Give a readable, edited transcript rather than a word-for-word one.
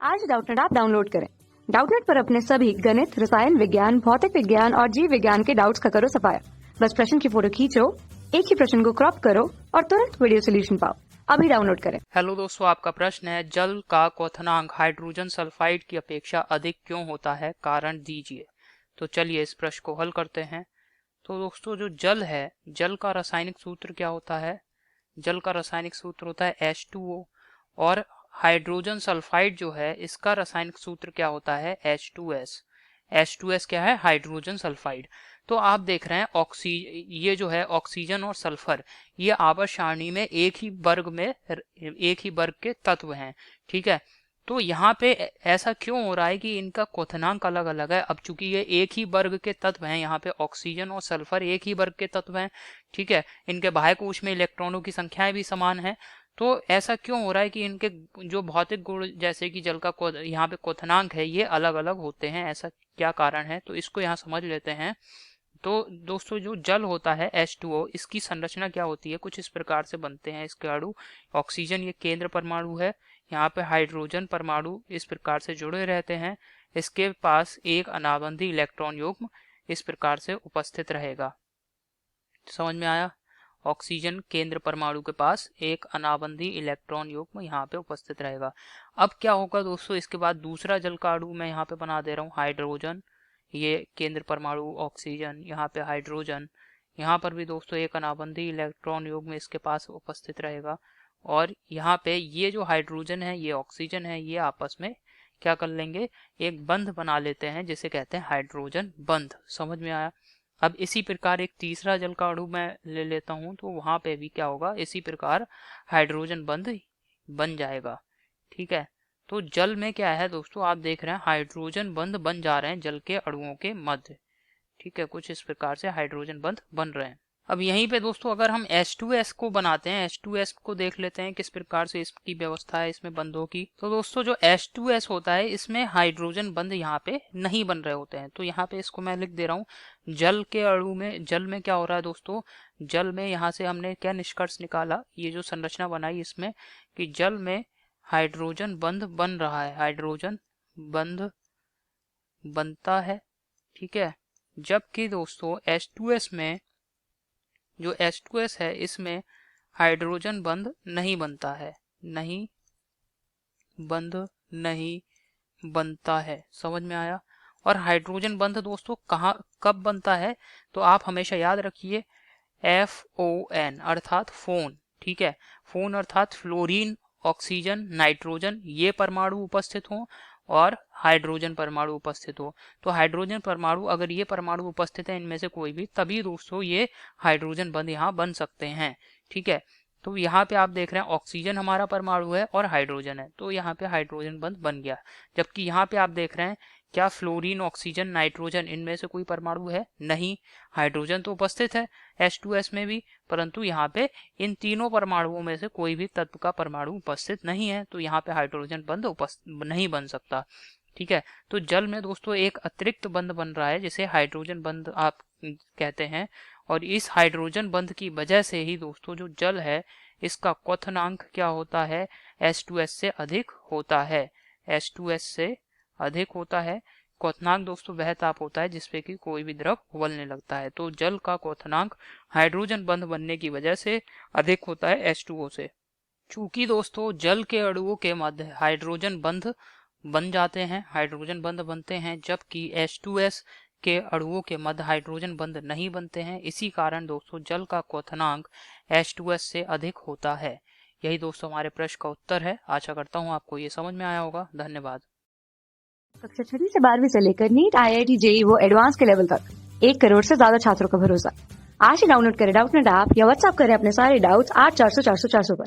आज Doubtnut app download करें। Doubtnut पर अपने सभी गणित, रसायन विज्ञान, भौतिक विज्ञान और जीव विज्ञान के डाउट्स का करो सफाया। बस प्रश्न की फोटो खींचो, एक ही प्रश्न को क्रॉप करो और तुरंत वीडियो सोल्यूशन पाओ। अभी डाउनलोड करें। हेलो दोस्तों, आपका प्रश्न है जल का क्वथनांक हाइड्रोजन सल्फाइड की अपेक्षा अधिक क्यों होता है, कारण दीजिए। तो चलिए इस प्रश्न को हल करते हैं। तो दोस्तों, जो जल है, जल का रासायनिक सूत्र क्या होता है? जल का रासायनिक सूत्र होता है H2O। और हाइड्रोजन सल्फाइड जो है, इसका रासायनिक सूत्र क्या होता है? H2S। H2S क्या है? Hydrogen sulphide. तो आप देख रहे हैं ये जो है ऑक्सीजन और सल्फर, ये आवर्त सारणी में एक ही वर्ग के तत्व हैं। ठीक है, तो यहाँ पे ऐसा क्यों हो रहा है कि इनका क्वथनांक अलग अलग है? अब चूंकि ये एक ही वर्ग के तत्व हैं, यहाँ पे ऑक्सीजन और सल्फर एक ही वर्ग के तत्व हैं। ठीक है, इनके बाह्य कोश में इलेक्ट्रॉनों की संख्याएं भी समान है। तो ऐसा क्यों हो रहा है कि इनके जो भौतिक गुण, जैसे कि जल का यहाँ पे क्वथनांक है, ये अलग अलग होते हैं? ऐसा क्या कारण है? तो इसको यहाँ समझ लेते हैं। तो दोस्तों, जो जल होता है H2O, इसकी संरचना क्या होती है? कुछ इस प्रकार से बनते हैं इसके अणु। ऑक्सीजन ये केंद्र परमाणु है, यहाँ पे हाइड्रोजन परमाणु इस प्रकार से जुड़े रहते हैं। इसके पास एक अनाबंधी इलेक्ट्रॉन युग्म इस प्रकार से उपस्थित रहेगा। समझ में आया? ऑक्सीजन केंद्र परमाणु के पास एक अनाबंधी इलेक्ट्रॉन युग्म यहाँ पे उपस्थित रहेगा। अब क्या होगा दोस्तों, इसके बाद दूसरा जल का अणु मैं यहाँ पे बना दे रहा हूँ, हाइड्रोजन। ये केंद्र परमाणु ऑक्सीजन, यहाँ पे हाइड्रोजन, यहाँ पर भी दोस्तों एक अनाबंधी इलेक्ट्रॉन युग्म इसके पास उपस्थित रहेगा। और यहाँ पे ये जो हाइड्रोजन है, ये ऑक्सीजन है, ये आपस में क्या कर लेंगे? एक बंध बना लेते हैं, जिसे कहते हैं हाइड्रोजन बंध। समझ में आया? अब इसी प्रकार एक तीसरा जल का अणु मैं ले लेता हूं, तो वहां पे भी क्या होगा? इसी प्रकार हाइड्रोजन बंध बन जाएगा। ठीक है, तो जल में क्या है दोस्तों, आप देख रहे हैं हाइड्रोजन बंध बन जा रहे हैं जल के अणुओं के मध्य। ठीक है, कुछ इस प्रकार से हाइड्रोजन बंध बन रहे हैं। अब यहीं पे दोस्तों, अगर हम H2S को बनाते हैं, H2S को देख लेते हैं किस प्रकार से इसकी व्यवस्था है इसमें बंधों की। तो दोस्तों, जो H2S होता है, इसमें हाइड्रोजन बंध यहाँ पे नहीं बन रहे होते हैं। तो यहाँ पे इसको मैं लिख दे रहा हूँ, जल के अणु में, जल में क्या हो रहा है दोस्तों? जल में यहाँ से हमने क्या निष्कर्ष निकाला, ये जो संरचना बनाई इसमें, कि जल में हाइड्रोजन बंध बन रहा है, हाइड्रोजन बंध बनता है। ठीक है, जबकि दोस्तों H2S में, जो H2S है, इसमें हाइड्रोजन बंध नहीं बनता है, नहीं बनता है। समझ में आया? और हाइड्रोजन बंध दोस्तों कब बनता है? तो आप हमेशा याद रखिए, FON अर्थात फोन। ठीक है, फोन अर्थात फ्लोरीन, ऑक्सीजन, नाइट्रोजन, ये परमाणु उपस्थित हों और हाइड्रोजन परमाणु उपस्थित हो। तो हाइड्रोजन परमाणु, अगर ये परमाणु उपस्थित है इनमें से कोई भी, तभी दोस्तों ये हाइड्रोजन बंध यहाँ बन सकते हैं। ठीक है, तो यहाँ पे आप देख रहे हैं ऑक्सीजन हमारा परमाणु है और हाइड्रोजन है, तो यहाँ पे हाइड्रोजन बंध बन गया। जबकि यहाँ पे आप देख रहे हैं, क्या फ्लोरीन, ऑक्सीजन, नाइट्रोजन, इनमें से कोई परमाणु है? नहीं। हाइड्रोजन तो उपस्थित है H2S में भी, परंतु यहाँ पे इन तीनों परमाणुओं में से कोई भी तत्व का परमाणु उपस्थित नहीं है, तो यहाँ पे हाइड्रोजन बंध नहीं बन सकता। ठीक है, तो जल में दोस्तों एक अतिरिक्त बंध बन रहा है, जिसे हाइड्रोजन बंध आप कहते हैं। और इस हाइड्रोजन बंध की वजह से ही दोस्तों, जो जल है, इसका क्वथनांक क्या होता है? H2S से अधिक होता है, H2S से अधिक होता है। क्वथनांक दोस्तों वह ताप होता है जिसपे कि कोई भी द्रव उबलने लगता है। तो जल का क्वथनांक हाइड्रोजन बंध बनने की वजह से अधिक होता है H2O से। चूंकि दोस्तों जल के अणुओं के मध्य हाइड्रोजन बंध बन जाते हैं, हाइड्रोजन बंध बनते हैं, जबकि H2S के अणुओं के मध्य हाइड्रोजन बंध नहीं बनते हैं। इसी कारण दोस्तों जल का क्वथनांक H2S से अधिक होता है। यही दोस्तों हमारे प्रश्न का उत्तर है। आशा करता हूँ आपको ये समझ में आया होगा। धन्यवाद। कक्षा 6 से 12वीं से लेकर नीट, IIT, JEE वो एडवांस के लेवल तक 1 करोड़ से ज्यादा छात्रों का भरोसा। आज ही डाउनलोड करें डाउटनेट ऐप या व्हाट्सएप करें अपने सारे डाउट्स 8400 400 400 पर।